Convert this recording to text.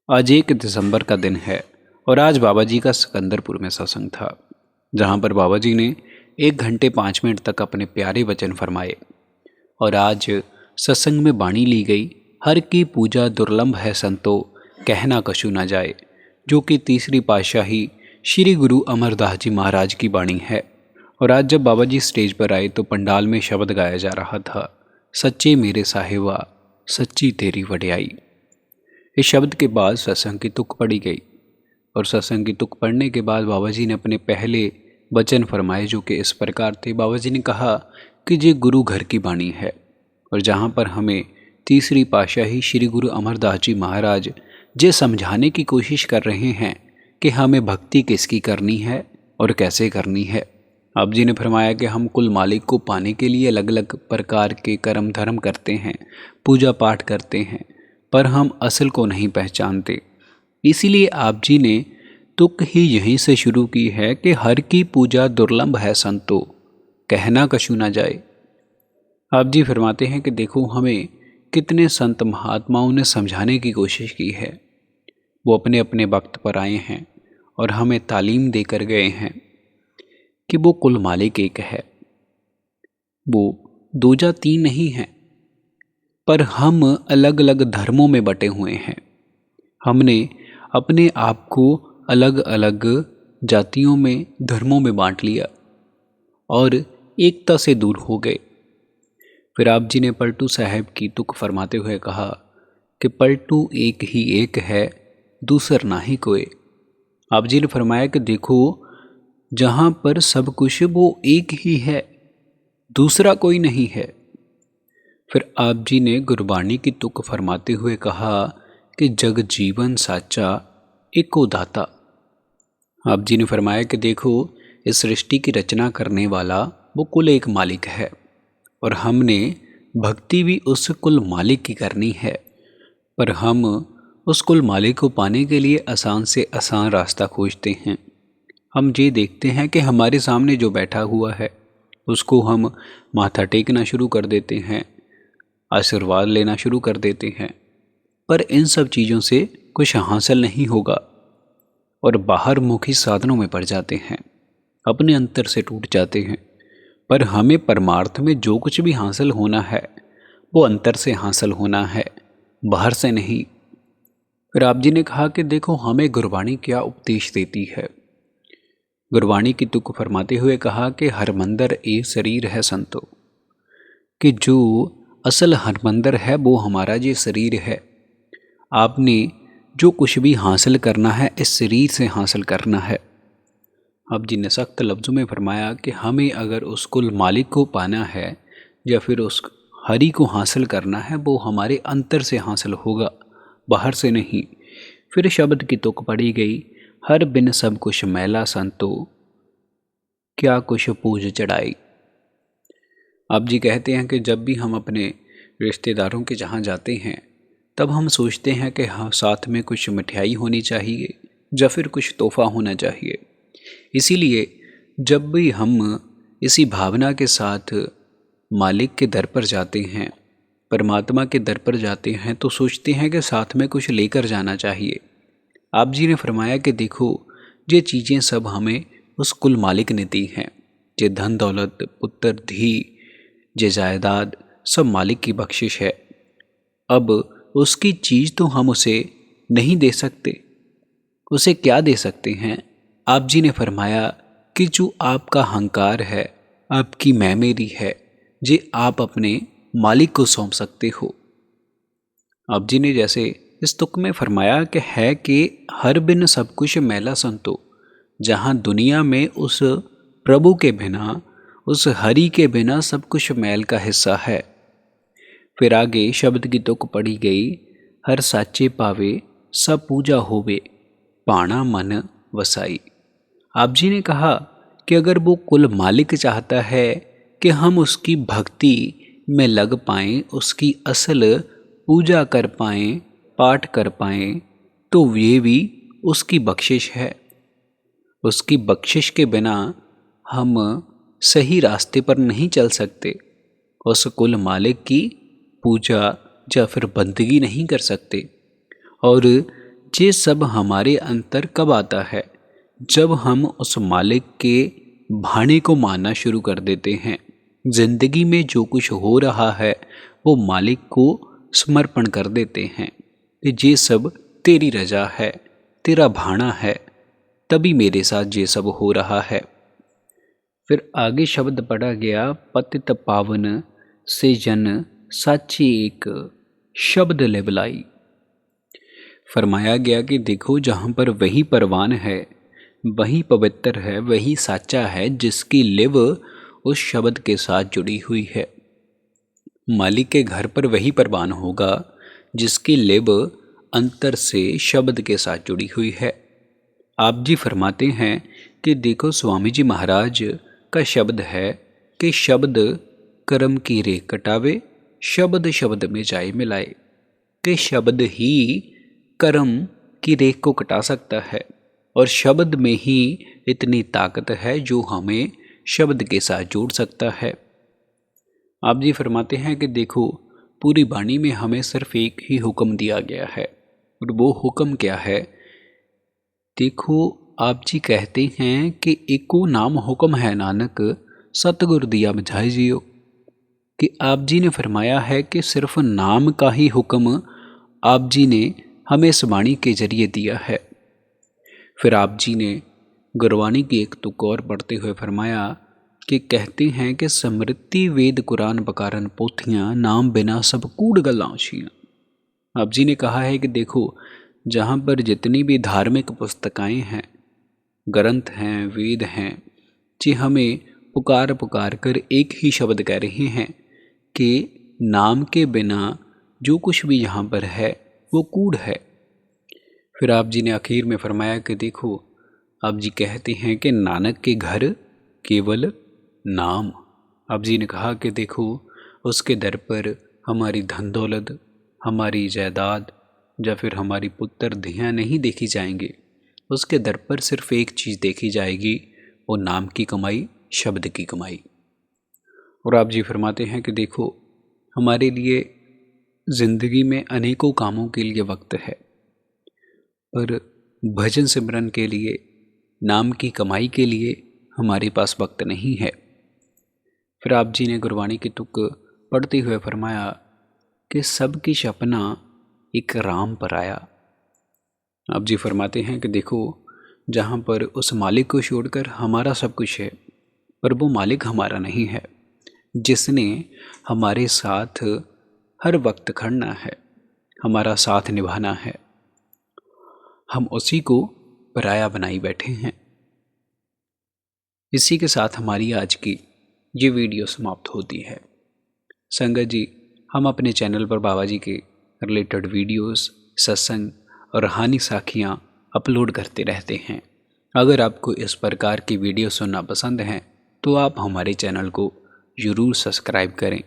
आज 1 दिसंबर का दिन है और आज बाबा जी का सिकंदरपुर में सत्संग था, जहाँ पर बाबा जी ने 1 घंटे 5 मिनट तक अपने प्यारे वचन फरमाए। और आज सत्संग में बाणी ली गई, हर की पूजा दुर्लभ है संतो, कहना कछु न जाए, जो कि तीसरी पातशाही श्री गुरु अमरदास जी महाराज की बाणी है। और आज जब बाबा जी स्टेज पर आए तो पंडाल में शब्द गाया जा रहा था, सच्चे मेरे साहिबा सच्ची तेरी वड्याई। इस शब्द के बाद सत्संग की तुक पड़ी गई और सत्संग की तुक पढ़ने के बाद बाबा जी ने अपने पहले वचन फरमाए, जो कि इस प्रकार थे। बाबा जी ने कहा कि ये गुरु घर की बाणी है और जहाँ पर हमें तीसरी पातशाही श्री गुरु अमरदास जी महाराज ये समझाने की कोशिश कर रहे हैं कि हमें भक्ति किसकी करनी है और कैसे करनी है। आप जी ने फरमाया कि हम कुल मालिक को पाने के लिए अलग अलग प्रकार के कर्म धर्म करते हैं, पूजा पाठ करते हैं, पर हम असल को नहीं पहचानते। इसीलिए आप जी ने तुक ही यहीं से शुरू की है कि हर की पूजा दुर्लभ है संतो, कहना कछु ना जाए। आप जी फरमाते हैं कि देखो हमें कितने संत महात्माओं ने समझाने की कोशिश की है। वो अपने अपने वक्त पर आए हैं और हमें तालीम देकर गए हैं कि वो कुल मालिक एक है, वो दूजा तीन नहीं है, पर हम अलग अलग धर्मों में बटे हुए हैं। हमने अपने आप को अलग अलग जातियों में धर्मों में बांट लिया और एकता से दूर हो गए। फिर आप जी ने पलटू साहब की तुक फरमाते हुए कहा कि पलटू एक ही एक है, दूसर ना ही कोई। आप जी ने फरमाया कि देखो जहाँ पर सब कुछ वो एक ही है, दूसरा कोई नहीं है। फिर आप जी ने गुरबाणी की तुक फरमाते हुए कहा कि जग जीवन साचा एको दाता। आप जी ने फरमाया कि देखो इस सृष्टि की रचना करने वाला वो कुल एक मालिक है और हमने भक्ति भी उस कुल मालिक की करनी है। पर हम उस कुल मालिक को पाने के लिए आसान से आसान रास्ता खोजते हैं। हम ये देखते हैं कि हमारे सामने जो बैठा हुआ है उसको हम माथा टेकना शुरू कर देते हैं, आशीर्वाद लेना शुरू कर देते हैं, पर इन सब चीज़ों से कुछ हासिल नहीं होगा और बाहर मुखी साधनों में पड़ जाते हैं, अपने अंतर से टूट जाते हैं। पर हमें परमार्थ में जो कुछ भी हासिल होना है वो अंतर से हासिल होना है, बाहर से नहीं। फिर आप जी ने कहा कि देखो हमें गुरबाणी क्या उपदेश देती है। गुरबाणी की तुक फरमाते हुए कहा कि हरमंदर ए शरीर है संतो, कि जो असल हरमंदर है वो हमारा ये शरीर है। आपने जो कुछ भी हासिल करना है इस शरीर से हासिल करना है। अब जी ने सख्त लफ्ज़ों में फरमाया कि हमें अगर उस कुल मालिक को पाना है या फिर उस हरि को हासिल करना है वो हमारे अंतर से हासिल होगा, बाहर से नहीं। फिर शब्द की तुक पड़ी गई, हर बिन सब कुछ मैला संतो, क्या कुछ पूज चढ़ाई। आप जी कहते हैं कि जब भी हम अपने रिश्तेदारों के जहाँ जाते हैं तब हम सोचते हैं कि हाँ साथ में कुछ मिठाई होनी चाहिए या फिर कुछ तोहफा होना चाहिए। इसीलिए जब भी हम इसी भावना के साथ मालिक के दर पर जाते हैं, परमात्मा के दर पर जाते हैं, तो सोचते हैं कि साथ में कुछ लेकर जाना चाहिए। आप जी ने फरमाया कि देखो ये चीज़ें सब हमें उस कुल मालिक ने दी हैं। ये धन दौलत पुत्र धी ये जायदाद सब मालिक की बख्शिश है। अब उसकी चीज़ तो हम उसे नहीं दे सकते, उसे क्या दे सकते हैं। आप जी ने फरमाया कि जो आपका अहंकार है, आपकी मैं मेरी है, ये आप अपने मालिक को सौंप सकते हो। आप जी ने जैसे इस तुक में फरमाया कि है कि हर बिन सब कुछ मैला संतो, जहाँ दुनिया में उस प्रभु के बिना, उस हरि के बिना सब कुछ मैल का हिस्सा है। फिर आगे शब्द की तुक पड़ी गई, हर साचे पावे सब पूजा होवे, पाणा मन वसाई। आप जी ने कहा कि अगर वो कुल मालिक चाहता है कि हम उसकी भक्ति में लग पाएं, उसकी असल पूजा कर पाएं, पाठ कर पाएं, तो ये भी उसकी बख्शिश है। उसकी बख्शिश के बिना हम सही रास्ते पर नहीं चल सकते, उस कुल मालिक की पूजा या फिर बंदगी नहीं कर सकते। और ये सब हमारे अंतर कब आता है? जब हम उस मालिक के भाने को मानना शुरू कर देते हैं। जिंदगी में जो कुछ हो रहा है वो मालिक को समर्पण कर देते हैं कि ये सब तेरी रजा है, तेरा भाना है, तभी मेरे साथ ये सब हो रहा है। फिर आगे शब्द पढ़ा गया, पतित पावन से जन साची एक शब्द लेबलाई। फरमाया गया कि देखो, जहाँ पर वही परवान है, वही पवित्र है, वही साचा है जिसकी लिव उस शब्द के साथ जुड़ी हुई है। मालिक के घर पर वही परवान होगा जिसकी लिव अंतर से शब्द के साथ जुड़ी हुई है। आप जी फरमाते हैं कि देखो, स्वामी जी महाराज का शब्द है कि शब्द कर्म की रेख कटावे, शब्द शब्द में जाए मिलाए, कि शब्द ही कर्म की रेख को कटा सकता है और शब्द में ही इतनी ताकत है जो हमें शब्द के साथ जोड़ सकता है। आप जी फरमाते हैं कि देखो, पूरी वाणी में हमें सिर्फ एक ही हुक्म दिया गया है, और वो हुक्म क्या है? देखो, आप जी कहते हैं कि एको नाम हुक्म है नानक, सतगुर दिया बुझाए जियो। कि आप जी ने फरमाया है कि सिर्फ नाम का ही हुक्म आप जी ने हमें इस वाणी के जरिए दिया है। फिर आप जी ने गुरबाणी की एक तुक और पढ़ते हुए फरमाया कि कहते हैं कि समृति वेद कुरान बकारन पोथियाँ, नाम बिना सब कूड़ गलाशियाँ। आप जी ने कहा है कि देखो, जहाँ पर जितनी भी धार्मिक पुस्तकाएं हैं, ग्रंथ हैं, वेद हैं, जी हमें पुकार पुकार कर एक ही शब्द कह रहे हैं कि नाम के बिना जो कुछ भी यहाँ पर है वो कूड़ है। फिर आप जी ने आखिर में फरमाया कि देखो, आप जी कहते हैं कि नानक के घर केवल नाम। आप जी ने कहा कि देखो, उसके दर पर हमारी धन दौलत, हमारी जायदाद या फिर हमारी पुत्र धियाँ नहीं देखी जाएंगी। उसके दर पर सिर्फ एक चीज़ देखी जाएगी, वो नाम की कमाई, शब्द की कमाई। और आप जी फरमाते हैं कि देखो, हमारे लिए ज़िंदगी में अनेकों कामों के लिए वक्त है, पर भजन सिमरन के लिए, नाम की कमाई के लिए हमारे पास वक्त नहीं है। फिर आप जी ने गुरबाणी की तुक पढ़ते हुए फरमाया कि सबकी सपना एक राम पर आया। आप जी फरमाते हैं कि देखो, जहाँ पर उस मालिक को छोड़कर हमारा सब कुछ है, पर वो मालिक हमारा नहीं है जिसने हमारे साथ हर वक्त खड़ना है, हमारा साथ निभाना है, हम उसी को पराया बनाई बैठे हैं। इसी के साथ हमारी आज की ये वीडियो समाप्त होती है। संगत जी, हम अपने चैनल पर बाबा जी के रिलेटेड वीडियोस, सत्संग और रूहानी साखियाँ अपलोड करते रहते हैं। अगर आपको इस प्रकार की वीडियो सुनना पसंद है तो आप हमारे चैनल को ज़रूर सब्सक्राइब करें